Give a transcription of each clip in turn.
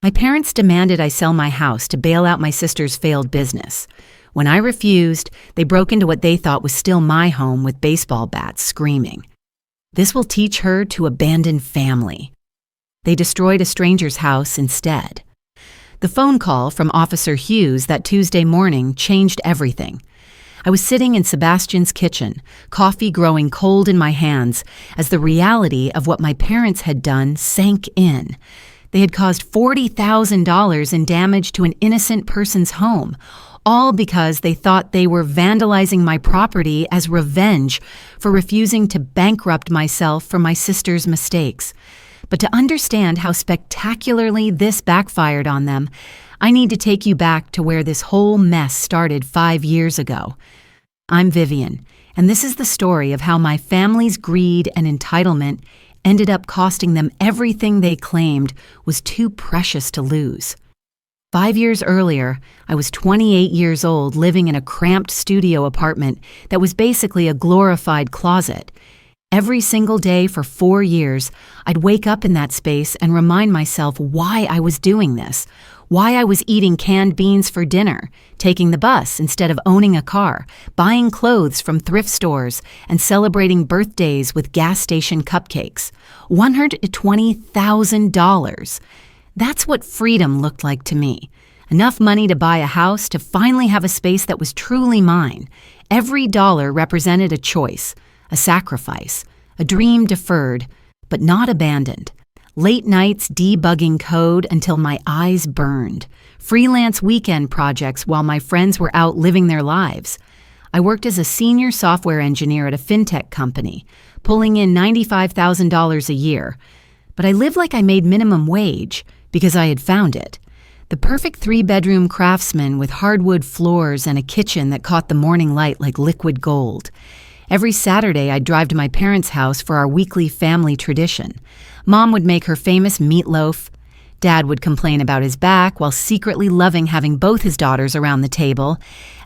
My parents demanded I sell my house to bail out my sister's failed business. When I refused, they broke into what they thought was still my home with baseball bats, screaming, "This will teach her to abandon family." They destroyed a stranger's house instead. The phone call from Officer Hughes that Tuesday morning changed everything. I was sitting in Sebastian's kitchen, coffee growing cold in my hands, as the reality of what my parents had done sank in. They had caused $40,000 in damage to an innocent person's home, all because they thought they were vandalizing my property as revenge for refusing to bankrupt myself for my sister's mistakes. But to understand how spectacularly this backfired on them, I need to take you back to where this whole mess started 5 years ago. I'm Vivian, and this is the story of how my family's greed and entitlement ended up costing them everything they claimed was too precious to lose. 5 years earlier, I was 28 years old living in a cramped studio apartment that was basically a glorified closet. Every single day for 4 years, I'd wake up in that space and remind myself why I was doing this, why I was eating canned beans for dinner, taking the bus instead of owning a car, buying clothes from thrift stores, and celebrating birthdays with gas station cupcakes. $120,000. That's what freedom looked like to me. Enough money to buy a house, to finally have a space that was truly mine. Every dollar represented a choice, a sacrifice, a dream deferred, but not abandoned. Late nights debugging code until my eyes burned. Freelance weekend projects while my friends were out living their lives. I worked as a senior software engineer at a fintech company, pulling in $95,000 a year. But I lived like I made minimum wage because I had found it. The perfect 3-bedroom craftsman with hardwood floors and a kitchen that caught the morning light like liquid gold. Every Saturday, I'd drive to my parents' house for our weekly family tradition. Mom would make her famous meatloaf. Dad would complain about his back while secretly loving having both his daughters around the table.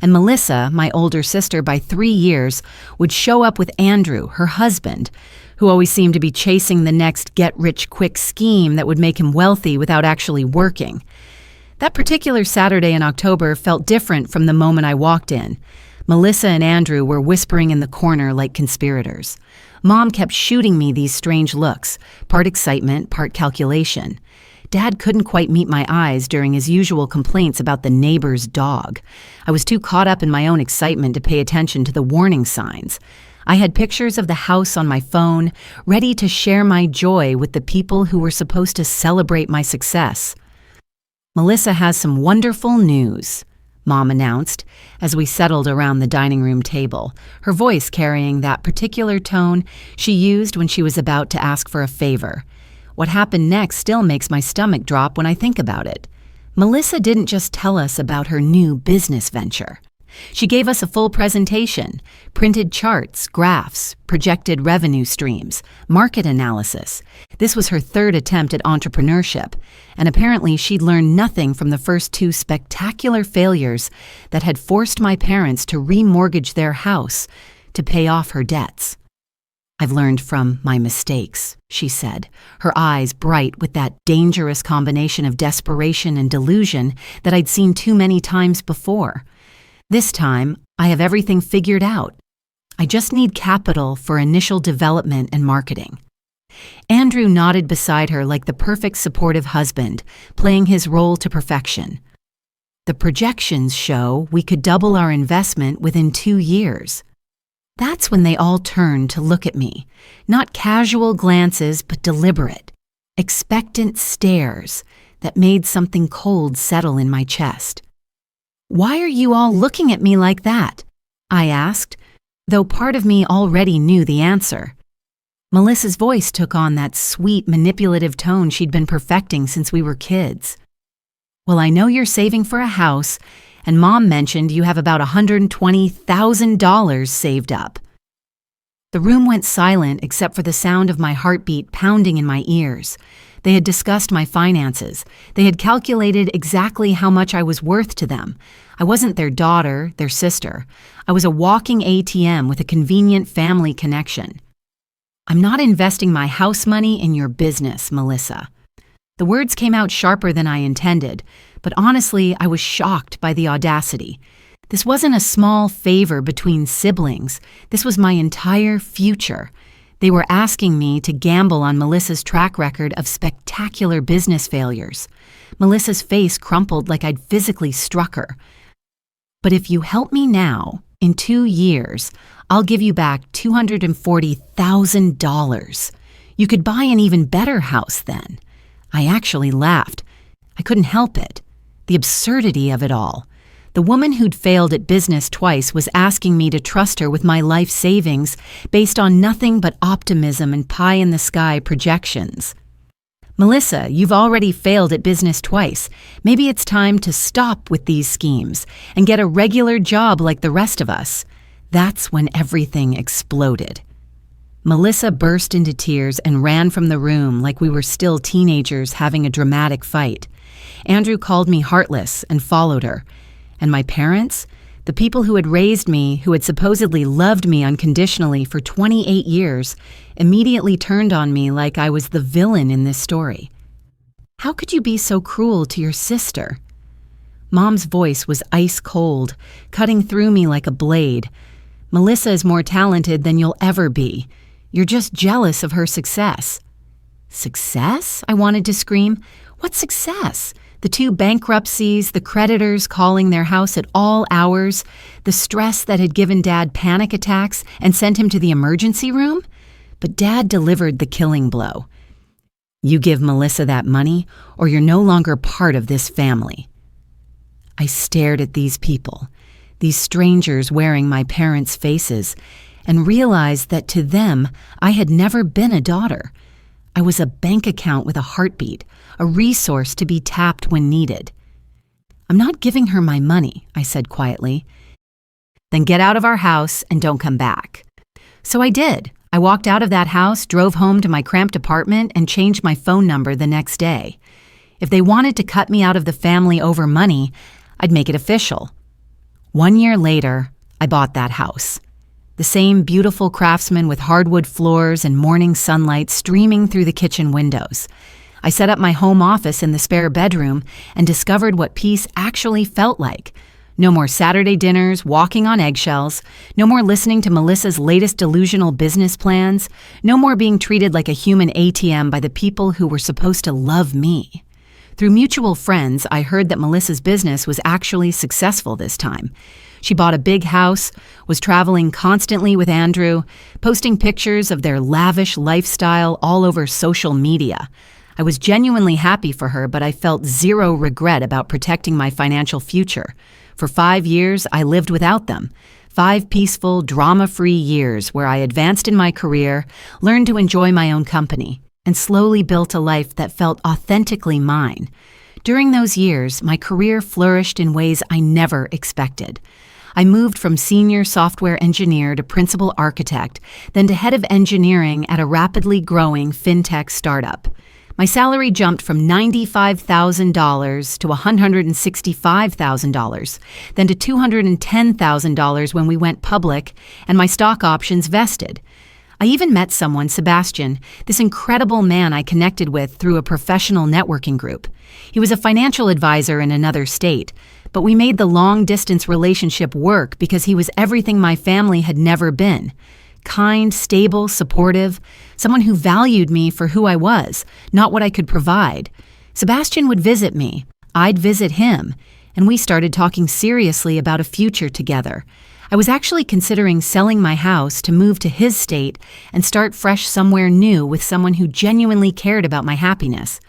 And Melissa, my older sister by 3 years, would show up with Andrew, her husband, who always seemed to be chasing the next get-rich-quick scheme that would make him wealthy without actually working. That particular Saturday in October felt different from the moment I walked in. Melissa and Andrew were whispering in the corner like conspirators. Mom kept shooting me these strange looks, part excitement, part calculation. Dad couldn't quite meet my eyes during his usual complaints about the neighbor's dog. I was too caught up in my own excitement to pay attention to the warning signs. I had pictures of the house on my phone, ready to share my joy with the people who were supposed to celebrate my success. "Melissa has some wonderful news," Mom announced as we settled around the dining room table, her voice carrying that particular tone she used when she was about to ask for a favor. What happened next still makes my stomach drop when I think about it. Melissa didn't just tell us about her new business venture. She gave us a full presentation, printed charts, graphs, projected revenue streams, market analysis. This was her 3rd attempt at entrepreneurship, and apparently she'd learned nothing from the first 2 spectacular failures that had forced my parents to remortgage their house to pay off her debts. "I've learned from my mistakes," she said, her eyes bright with that dangerous combination of desperation and delusion that I'd seen too many times before. "This time, I have everything figured out. I just need capital for initial development and marketing." Andrew nodded beside her like the perfect supportive husband, playing his role to perfection. "The projections show we could double our investment within 2 years. That's when they all turned to look at me, not casual glances, but deliberate, expectant stares that made something cold settle in my chest. "Why are you all looking at me like that?" I asked, though part of me already knew the answer. Melissa's voice took on that sweet, manipulative tone she'd been perfecting since we were kids. "Well, I know you're saving for a house, and Mom mentioned you have about $120,000 saved up." The room went silent except for the sound of my heartbeat pounding in my ears. They had discussed my finances. They had calculated exactly how much I was worth to them. I wasn't their daughter, their sister. I was a walking ATM with a convenient family connection. "I'm not investing my house money in your business, Melissa." The words came out sharper than I intended, but honestly, I was shocked by the audacity. This wasn't a small favor between siblings. This was my entire future. They were asking me to gamble on Melissa's track record of spectacular business failures. Melissa's face crumpled like I'd physically struck her. But if you help me now, in 2 years, I'll give you back $240,000. You could buy an even better house then. I actually laughed. I couldn't help it. The absurdity of it all. The woman who'd failed at business twice was asking me to trust her with my life savings based on nothing but optimism and pie-in-the-sky projections. Melissa, you've already failed at business twice. Maybe it's time to stop with these schemes and get a regular job like the rest of us. That's when everything exploded. Melissa burst into tears and ran from the room like we were still teenagers having a dramatic fight. Andrew called me heartless and followed her. And my parents, the people who had raised me, who had supposedly loved me unconditionally for 28 years, immediately turned on me like I was the villain in this story. How could you be so cruel to your sister? Mom's voice was ice cold, cutting through me like a blade. Melissa is more talented than you'll ever be. You're just jealous of her success. Success? I wanted to scream. What success? The 2 bankruptcies, the creditors calling their house at all hours, the stress that had given Dad panic attacks and sent him to the emergency room? But Dad delivered the killing blow. You give Melissa that money, or you're no longer part of this family. I stared at these people, these strangers wearing my parents' faces, and realized that to them, I had never been a daughter. I was a bank account with a heartbeat, a resource to be tapped when needed. I'm not giving her my money, I said quietly. Then get out of our house and don't come back. So I did. I walked out of that house, drove home to my cramped apartment, and changed my phone number the next day. If they wanted to cut me out of the family over money, I'd make it official. 1 year later, I bought that house. The same beautiful craftsman with hardwood floors and morning sunlight streaming through the kitchen windows. I set up my home office in the spare bedroom and discovered what peace actually felt like. No more Saturday dinners, walking on eggshells, no more listening to Melissa's latest delusional business plans, no more being treated like a human ATM by the people who were supposed to love me. Through mutual friends, I heard that Melissa's business was actually successful this time. She bought a big house, was traveling constantly with Andrew, posting pictures of their lavish lifestyle all over social media. I was genuinely happy for her, but I felt zero regret about protecting my financial future. For 5 years, I lived without them. 5 peaceful, drama-free years where I advanced in my career, learned to enjoy my own company, and slowly built a life that felt authentically mine. During those years, my career flourished in ways I never expected. I moved from senior software engineer to principal architect, then to head of engineering at a rapidly growing fintech startup. My salary jumped from $95,000 to $165,000, then to $210,000 when we went public, and my stock options vested. I even met someone, Sebastian, this incredible man I connected with through a professional networking group. He was a financial advisor in another state, but we made the long-distance relationship work because he was everything my family had never been. Kind, stable, supportive, someone who valued me for who I was, not what I could provide. Sebastian would visit me, I'd visit him, and we started talking seriously about a future together. I was actually considering selling my house to move to his state and start fresh somewhere new with someone who genuinely cared about my happiness.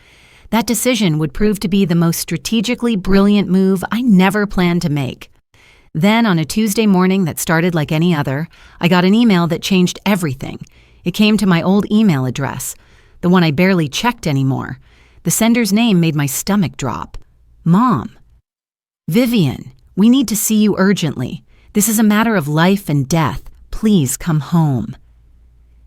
That decision would prove to be the most strategically brilliant move I never planned to make. Then, on a Tuesday morning that started like any other, I got an email that changed everything. It came to my old email address, the one I barely checked anymore. The sender's name made my stomach drop. Mom. Vivian, we need to see you urgently. This is a matter of life and death. Please come home.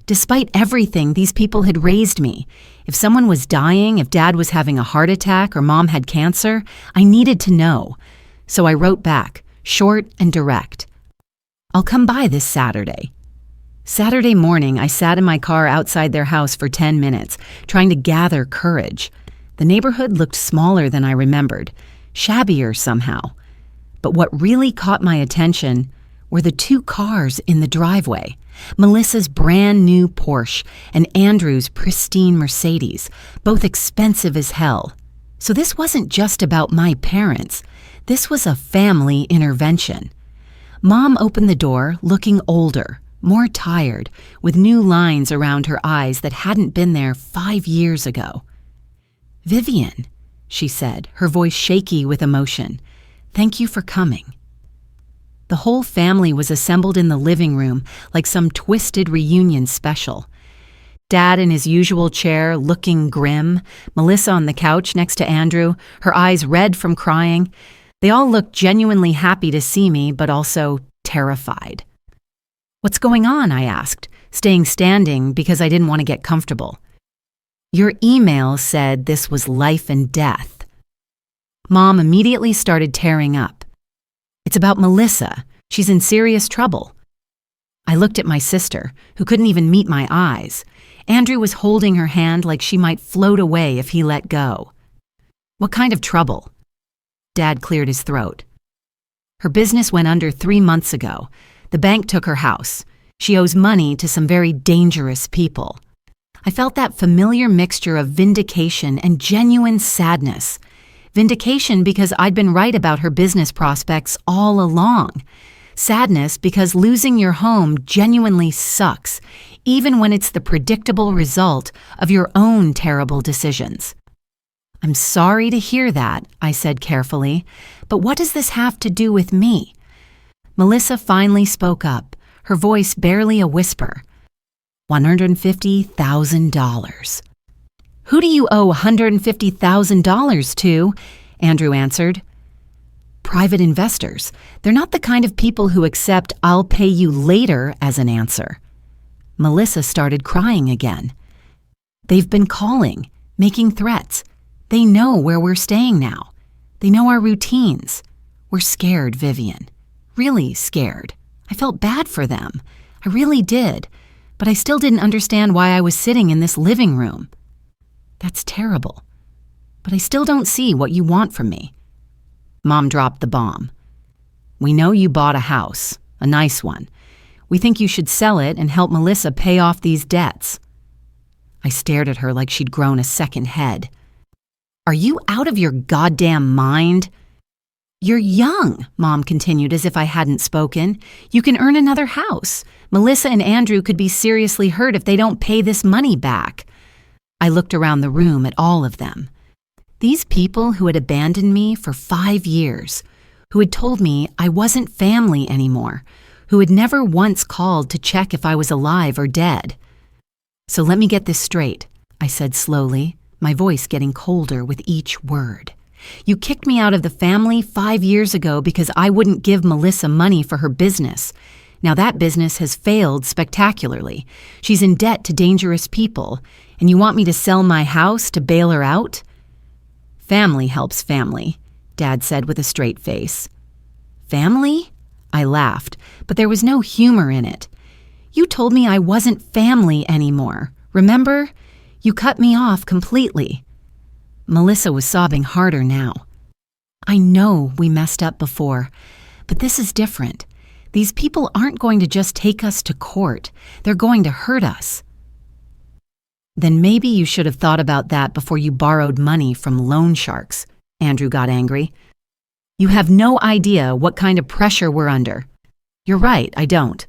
Despite everything, these people had raised me. If someone was dying, if Dad was having a heart attack, or Mom had cancer, I needed to know. So I wrote back, short and direct. I'll come by this Saturday. Saturday morning, I sat in my car outside their house for 10 minutes, trying to gather courage. The neighborhood looked smaller than I remembered, shabbier somehow. But what really caught my attention were the two cars in the driveway, Melissa's brand new Porsche and Andrew's pristine Mercedes, both expensive as hell. So this wasn't just about my parents. This was a family intervention. Mom opened the door, looking older, more tired, with new lines around her eyes that hadn't been there 5 years ago. "Vivian," she said, her voice shaky with emotion, "thank you for coming." The whole family was assembled in the living room like some twisted reunion special. Dad in his usual chair, looking grim, Melissa on the couch next to Andrew, her eyes red from crying. They all looked genuinely happy to see me, but also terrified. "What's going on?" I asked, staying standing because I didn't want to get comfortable. "Your email said this was life and death." Mom immediately started tearing up. "It's about Melissa. She's in serious trouble." I looked at my sister, who couldn't even meet my eyes. Andrew was holding her hand like she might float away if he let go. "What kind of trouble?" Dad cleared his throat. "Her business went under 3 months ago. The bank took her house. She owes money to some very dangerous people." I felt that familiar mixture of vindication and genuine sadness. Vindication because I'd been right about her business prospects all along. Sadness because losing your home genuinely sucks, even when it's the predictable result of your own terrible decisions. "I'm sorry to hear that," I said carefully, "but what does this have to do with me?" Melissa finally spoke up, her voice barely a whisper. $150,000. "Who do you owe $150,000 to?" Andrew answered. "Private investors. They're not the kind of people who accept 'I'll pay you later' as an answer." Melissa started crying again. "They've been calling, making threats. They know where we're staying now. They know our routines. We're scared, Vivian. Really scared. I felt bad for them. I really did. But I still didn't understand why I was sitting in this living room." "That's terrible. But I still don't see what you want from me." Mom dropped the bomb. "We know you bought a house, a nice one. We think you should sell it and help Melissa pay off these debts." I stared at her like she'd grown a second head. "Are you out of your goddamn mind?" "You're young," Mom continued as if I hadn't spoken. "You can earn another house. Melissa and Andrew could be seriously hurt if they don't pay this money back." I looked around the room at all of them. These people who had abandoned me for 5 years, who had told me I wasn't family anymore, who had never once called to check if I was alive or dead. "So let me get this straight," I said slowly, my voice getting colder with each word. "You kicked me out of the family 5 years ago because I wouldn't give Melissa money for her business. Now that business has failed spectacularly. She's in debt to dangerous people, and you want me to sell my house to bail her out?" "Family helps family," Dad said with a straight face. "Family?" I laughed, but there was no humor in it. "You told me I wasn't family anymore. Remember? You cut me off completely." Melissa was sobbing harder now. "I know we messed up before, but this is different. These people aren't going to just take us to court. They're going to hurt us." "Then maybe you should have thought about that before you borrowed money from loan sharks," Andrew got angry. "You have no idea what kind of pressure we're under." "You're right, I don't.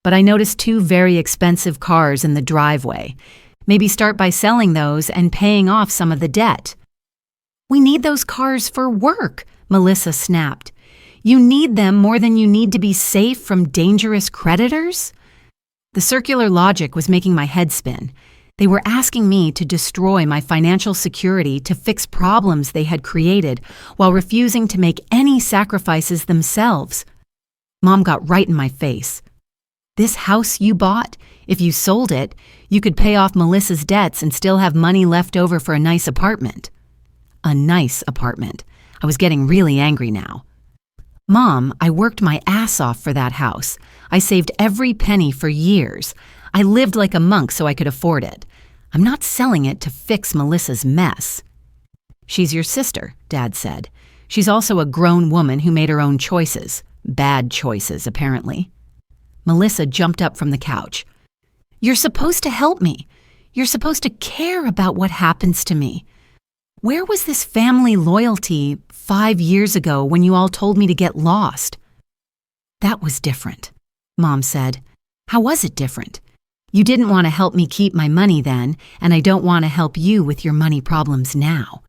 But I noticed 2 very expensive cars in the driveway. Maybe start by selling those and paying off some of the debt." "We need those cars for work," Melissa snapped. "You need them more than you need to be safe from dangerous creditors?" The circular logic was making my head spin. They were asking me to destroy my financial security to fix problems they had created while refusing to make any sacrifices themselves. Mom got right in my face. "This house you bought, if you sold it, you could pay off Melissa's debts and still have money left over for a nice apartment." A nice apartment. I was getting really angry now. "Mom, I worked my ass off for that house. I saved every penny for years. I lived like a monk so I could afford it. I'm not selling it to fix Melissa's mess." She's your sister, Dad said. She's also a grown woman who made her own choices. Bad choices, apparently. Melissa jumped up from the couch. You're supposed to help me. You're supposed to care about what happens to me. Where was this family loyalty 5 years ago when you all told me to get lost? That was different, Mom said. How was it different? You didn't want to help me keep my money then, and I don't want to help you with your money problems now.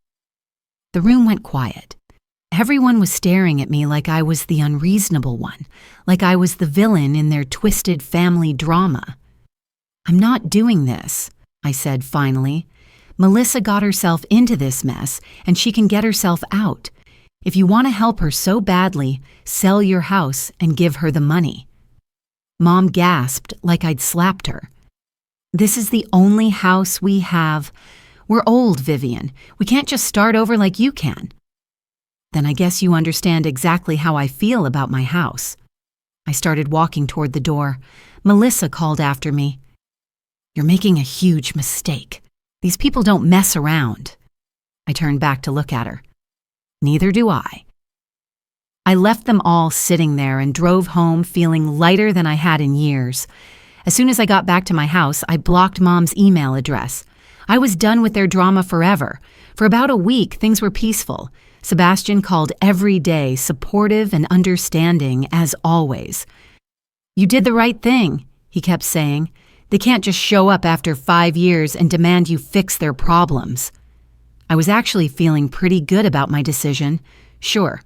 The room went quiet. Everyone was staring at me like I was the unreasonable one, like I was the villain in their twisted family drama. I'm not doing this, I said finally. Melissa got herself into this mess, and she can get herself out. If you want to help her so badly, sell your house and give her the money. Mom gasped like I'd slapped her. This is the only house we have. We're old, Vivian. We can't just start over like you can. Then I guess you understand exactly how I feel about my house. I started walking toward the door. Melissa called after me. You're making a huge mistake. These people don't mess around. I turned back to look at her. Neither do I. I left them all sitting there and drove home feeling lighter than I had in years. As soon as I got back to my house, I blocked Mom's email address. I was done with their drama forever. For about a week, things were peaceful. Sebastian called every day, supportive and understanding as always. You did the right thing, he kept saying. They can't just show up after 5 years and demand you fix their problems. I was actually feeling pretty good about my decision. Sure,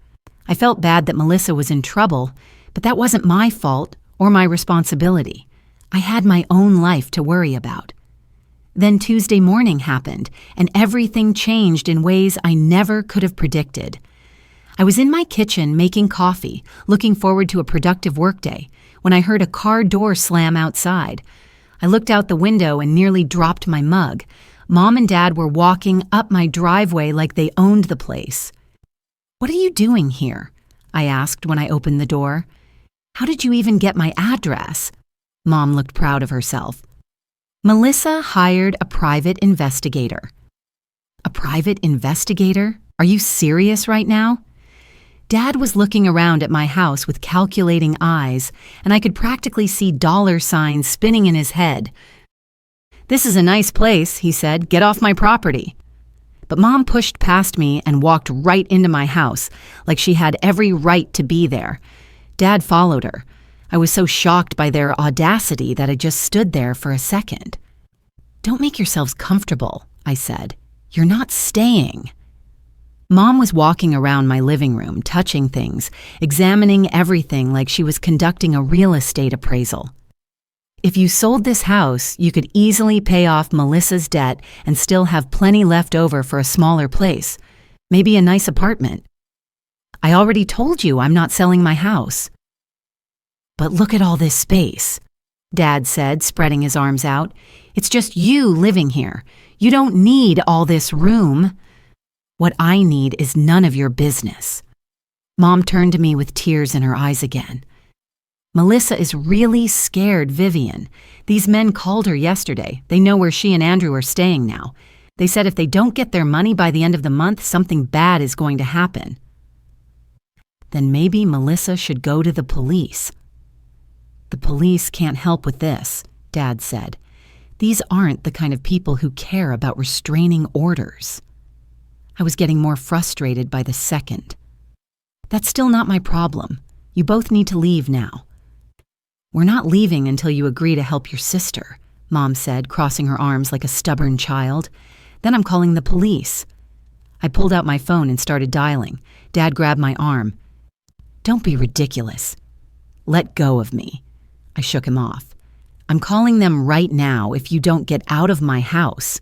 I felt bad that Melissa was in trouble, but that wasn't my fault or my responsibility. I had my own life to worry about. Then Tuesday morning happened, and everything changed in ways I never could have predicted. I was in my kitchen making coffee, looking forward to a productive workday, when I heard a car door slam outside. I looked out the window and nearly dropped my mug. Mom and Dad were walking up my driveway like they owned the place. What are you doing here? I asked when I opened the door. How did you even get my address? Mom looked proud of herself. Melissa hired a private investigator. A private investigator? Are you serious right now? Dad was looking around at my house with calculating eyes, and I could practically see dollar signs spinning in his head. This is a nice place, he said. Get off my property. But Mom pushed past me and walked right into my house, like she had every right to be there. Dad followed her. I was so shocked by their audacity that I just stood there for a second. Don't make yourselves comfortable, I said. You're not staying. Mom was walking around my living room, touching things, examining everything like she was conducting a real estate appraisal. If you sold this house, you could easily pay off Melissa's debt and still have plenty left over for a smaller place, maybe a nice apartment. I already told you I'm not selling my house. But look at all this space, Dad said, spreading his arms out. It's just you living here. You don't need all this room. What I need is none of your business. Mom turned to me with tears in her eyes again. Melissa is really scared, Vivian. These men called her yesterday. They know where she and Andrew are staying now. They said if they don't get their money by the end of the month, something bad is going to happen. Then maybe Melissa should go to the police. The police can't help with this, Dad said. These aren't the kind of people who care about restraining orders. I was getting more frustrated by the second. That's still not my problem. You both need to leave now. We're not leaving until you agree to help your sister, Mom said, crossing her arms like a stubborn child. Then I'm calling the police. I pulled out my phone and started dialing. Dad grabbed my arm. Don't be ridiculous. Let go of me. I shook him off. I'm calling them right now if you don't get out of my house.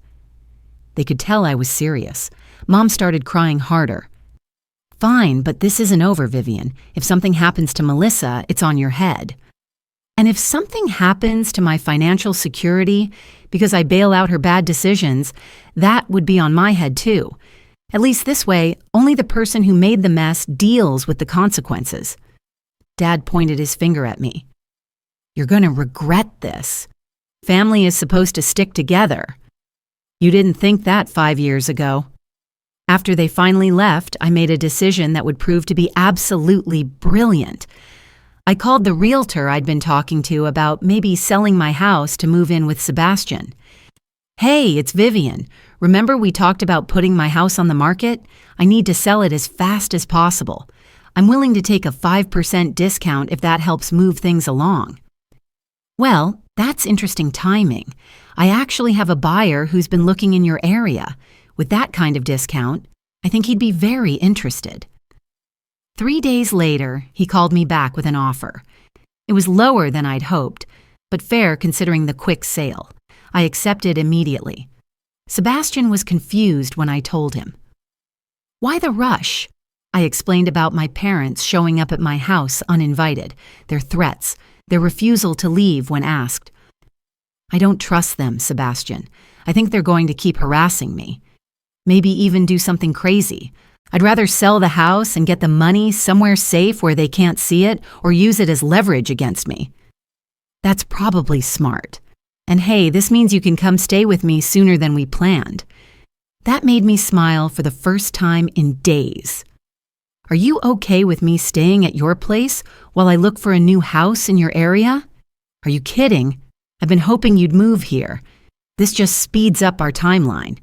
They could tell I was serious. Mom started crying harder. Fine, but this isn't over, Vivian. If something happens to Melissa, it's on your head. And if something happens to my financial security because I bail out her bad decisions, that would be on my head too. At least this way, only the person who made the mess deals with the consequences. Dad pointed his finger at me. You're going to regret this. Family is supposed to stick together. You didn't think that 5 years ago. After they finally left, I made a decision that would prove to be absolutely brilliant. I called the realtor I'd been talking to about maybe selling my house to move in with Sebastian. "Hey, it's Vivian. Remember we talked about putting my house on the market? I need to sell it as fast as possible. I'm willing to take a 5% discount if that helps move things along." "Well, that's interesting timing. I actually have a buyer who's been looking in your area. With that kind of discount, I think he'd be very interested." 3 days later, he called me back with an offer. It was lower than I'd hoped, but fair considering the quick sale. I accepted immediately. Sebastian was confused when I told him. "Why the rush?" I explained about my parents showing up at my house uninvited, their threats, their refusal to leave when asked. "I don't trust them, Sebastian. I think they're going to keep harassing me. Maybe even do something crazy. I'd rather sell the house and get the money somewhere safe where they can't see it or use it as leverage against me." "That's probably smart. And hey, this means you can come stay with me sooner than we planned." That made me smile for the first time in days. "Are you okay with me staying at your place while I look for a new house in your area?" "Are you kidding? I've been hoping you'd move here. This just speeds up our timeline."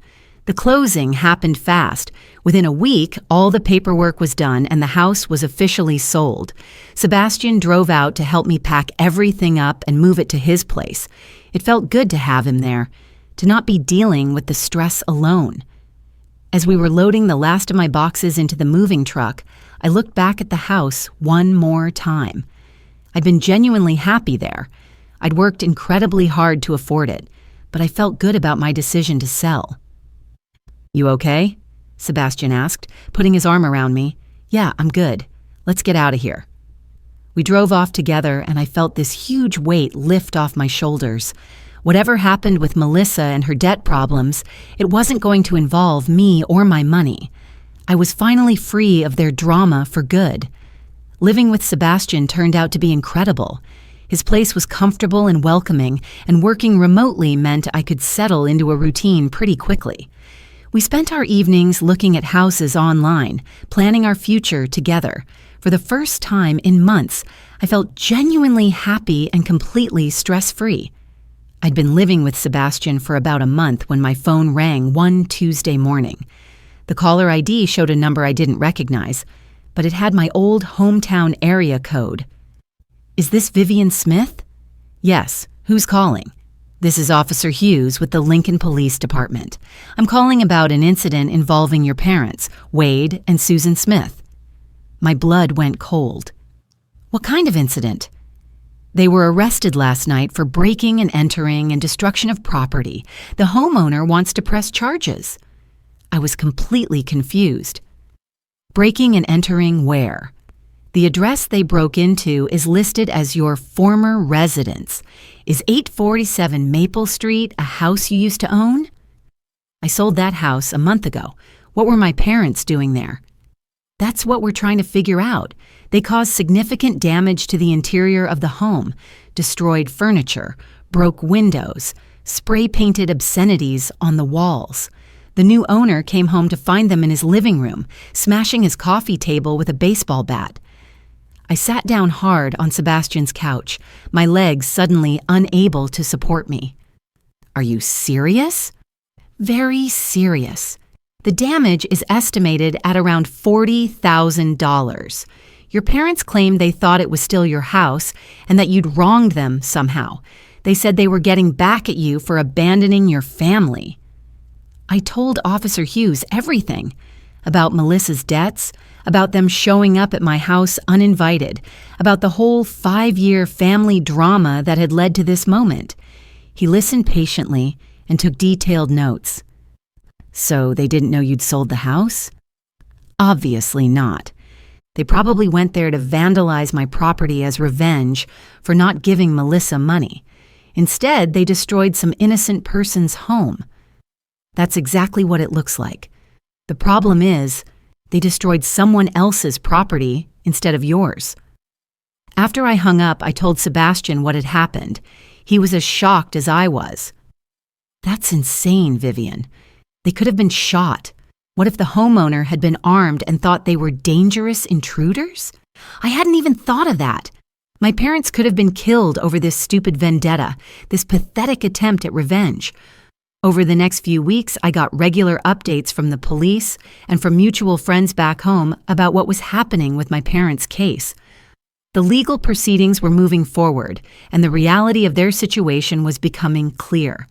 The closing happened fast. Within a week, all the paperwork was done and the house was officially sold. Sebastian drove out to help me pack everything up and move it to his place. It felt good to have him there, to not be dealing with the stress alone. As we were loading the last of my boxes into the moving truck, I looked back at the house one more time. I'd been genuinely happy there. I'd worked incredibly hard to afford it, but I felt good about my decision to sell. "You okay?" Sebastian asked, putting his arm around me. "Yeah, I'm good. Let's get out of here." We drove off together and I felt this huge weight lift off my shoulders. Whatever happened with Melissa and her debt problems, it wasn't going to involve me or my money. I was finally free of their drama for good. Living with Sebastian turned out to be incredible. His place was comfortable and welcoming, and working remotely meant I could settle into a routine pretty quickly. We spent our evenings looking at houses online, planning our future together. For the first time in months, I felt genuinely happy and completely stress-free. I'd been living with Sebastian for about a month when my phone rang one Tuesday morning. The caller ID showed a number I didn't recognize, but it had my old hometown area code. "Is this Vivian Smith?" "Yes. Who's calling?" "This is Officer Hughes with the Lincoln Police Department. I'm calling about an incident involving your parents, Wade and Susan Smith." My blood went cold. "What kind of incident?" "They were arrested last night for breaking and entering and destruction of property. The homeowner wants to press charges." I was completely confused. "Breaking and entering where?" "The address they broke into is listed as your former residence. Is 847 Maple Street a house you used to own?" "I sold that house a month ago. What were my parents doing there?" "That's what we're trying to figure out. They caused significant damage to the interior of the home, destroyed furniture, broke windows, spray-painted obscenities on the walls. The new owner came home to find them in his living room, smashing his coffee table with a baseball bat." I sat down hard on Sebastian's couch, my legs suddenly unable to support me. "Are you serious?" "Very serious. The damage is estimated at around $40,000. Your parents claimed they thought it was still your house and that you'd wronged them somehow. They said they were getting back at you for abandoning your family." I told Officer Hughes everything. About Melissa's debts, about them showing up at my house uninvited, about the whole 5-year family drama that had led to this moment. He listened patiently and took detailed notes. "So they didn't know you'd sold the house?" "Obviously not. They probably went there to vandalize my property as revenge for not giving Melissa money. Instead, they destroyed some innocent person's home." "That's exactly what it looks like. The problem is, they destroyed someone else's property instead of yours." After I hung up, I told Sebastian what had happened. He was as shocked as I was. "That's insane, Vivian. They could have been shot. What if the homeowner had been armed and thought they were dangerous intruders? I hadn't even thought of that. My parents could have been killed over this stupid vendetta, this pathetic attempt at revenge. Over the next few weeks, I got regular updates from the police and from mutual friends back home about what was happening with my parents' case. The legal proceedings were moving forward, and the reality of their situation was becoming clear.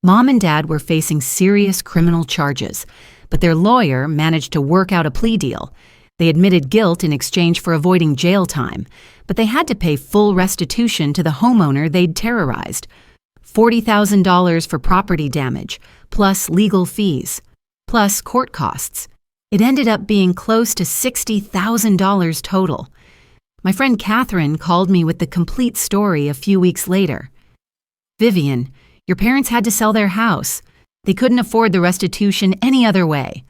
Mom and Dad were facing serious criminal charges, but their lawyer managed to work out a plea deal. They admitted guilt in exchange for avoiding jail time, but they had to pay full restitution to the homeowner they'd terrorized. $40,000 for property damage, plus legal fees, plus court costs. It ended up being close to $60,000 total. My friend Catherine called me with the complete story a few weeks later. "Vivian, your parents had to sell their house. They couldn't afford the restitution any other way."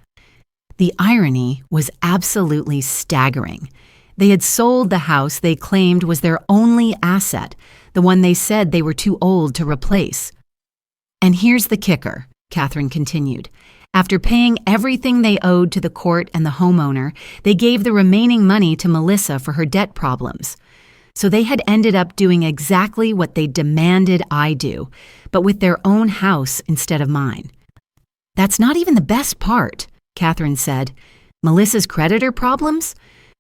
The irony was absolutely staggering. They had sold the house they claimed was their only asset, the one they said they were too old to replace. "And here's the kicker," Catherine continued. "After paying everything they owed to the court and the homeowner, they gave the remaining money to Melissa for her debt problems. So they had ended up doing exactly what they demanded I do, but with their own house instead of mine." "That's not even the best part," Catherine said. "Melissa's creditor problems?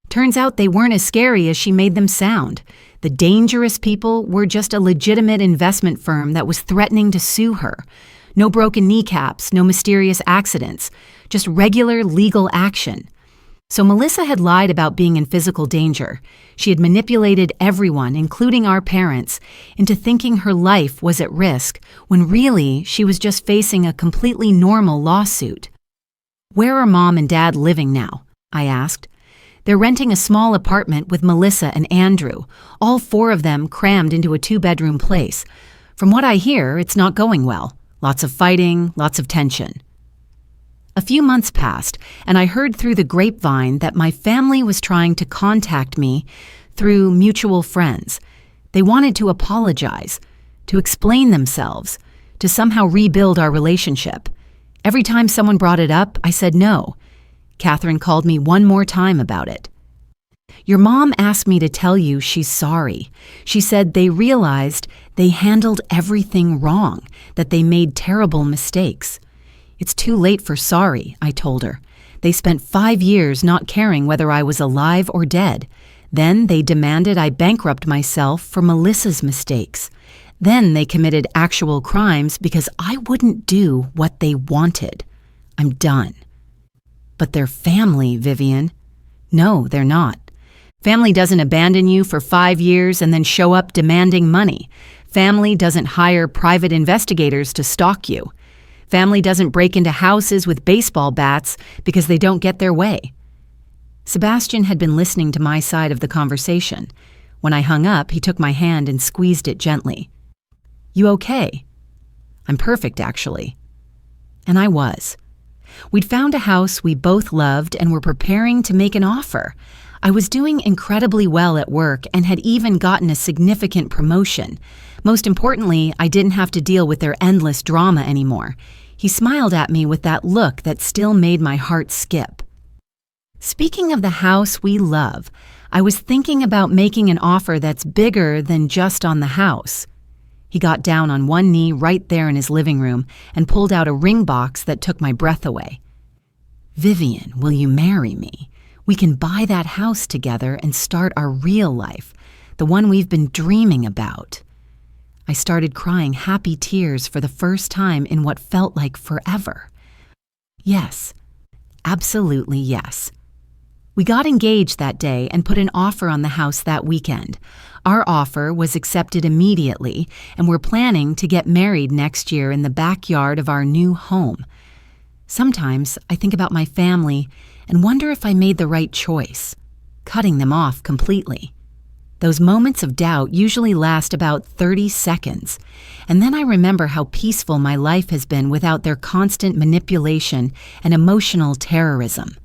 Turns out they weren't as scary as she made them sound. The dangerous people were just a legitimate investment firm that was threatening to sue her. No broken kneecaps, no mysterious accidents, just regular legal action. So Melissa had lied about being in physical danger. She had manipulated everyone, including our parents, into thinking her life was at risk, when really she was just facing a completely normal lawsuit." "Where are Mom and Dad living now?" I asked. "They're renting a small apartment with Melissa and Andrew, all four of them crammed into a 2-bedroom place. From what I hear, it's not going well. Lots of fighting, lots of tension." A few months passed, and I heard through the grapevine that my family was trying to contact me through mutual friends. They wanted to apologize, to explain themselves, to somehow rebuild our relationship. Every time someone brought it up, I said no. Catherine called me one more time about it. "Your mom asked me to tell you she's sorry. She said they realized they handled everything wrong, that they made terrible mistakes." "It's too late for sorry," I told her. "They spent 5 years not caring whether I was alive or dead. Then they demanded I bankrupt myself for Melissa's mistakes. Then they committed actual crimes because I wouldn't do what they wanted. I'm done." "But they're family, Vivian." "No, they're not. Family doesn't abandon you for 5 years and then show up demanding money. Family doesn't hire private investigators to stalk you. Family doesn't break into houses with baseball bats because they don't get their way." Sebastian had been listening to my side of the conversation. When I hung up, he took my hand and squeezed it gently. "You okay?" "I'm perfect, actually." And I was. We'd found a house we both loved and were preparing to make an offer. I was doing incredibly well at work and had even gotten a significant promotion. Most importantly, I didn't have to deal with their endless drama anymore. He smiled at me with that look that still made my heart skip. "Speaking of the house we love, I was thinking about making an offer that's bigger than just on the house." He got down on one knee right there in his living room and pulled out a ring box that took my breath away. "Vivian, will you marry me? We can buy that house together and start our real life, the one we've been dreaming about." I started crying happy tears for the first time in what felt like forever. Yes, absolutely yes. We got engaged that day and put an offer on the house that weekend. Our offer was accepted immediately, and we're planning to get married next year in the backyard of our new home. Sometimes I think about my family and wonder if I made the right choice, cutting them off completely. Those moments of doubt usually last about 30 seconds, and then I remember how peaceful my life has been without their constant manipulation and emotional terrorism.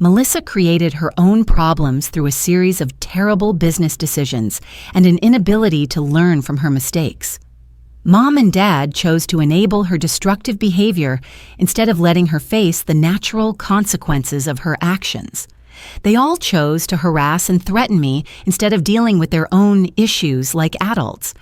Melissa created her own problems through a series of terrible business decisions and an inability to learn from her mistakes. Mom and Dad chose to enable her destructive behavior instead of letting her face the natural consequences of her actions. They all chose to harass and threaten me instead of dealing with their own issues like adults.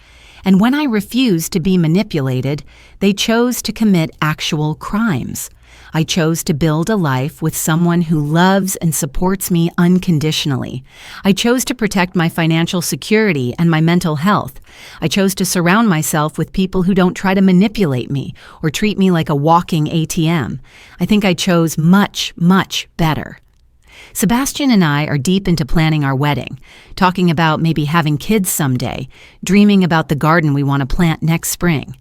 And when I refused to be manipulated, they chose to commit actual crimes. I chose to build a life with someone who loves and supports me unconditionally. I chose to protect my financial security and my mental health. I chose to surround myself with people who don't try to manipulate me or treat me like a walking ATM. I think I chose much, much better. Sebastian and I are deep into planning our wedding, talking about maybe having kids someday, dreaming about the garden we want to plant next spring.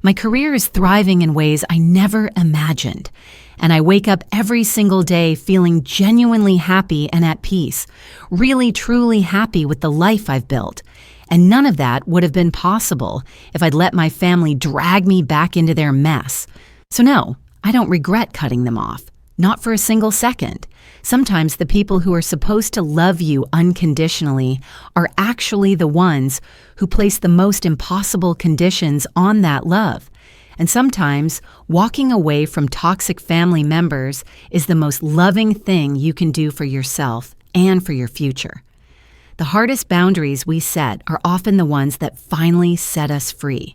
My career is thriving in ways I never imagined, and I wake up every single day feeling genuinely happy and at peace, really truly happy with the life I've built. And none of that would have been possible if I'd let my family drag me back into their mess. So no, I don't regret cutting them off. Not for a single second. Sometimes the people who are supposed to love you unconditionally are actually the ones who place the most impossible conditions on that love. And sometimes walking away from toxic family members is the most loving thing you can do for yourself and for your future. The hardest boundaries we set are often the ones that finally set us free.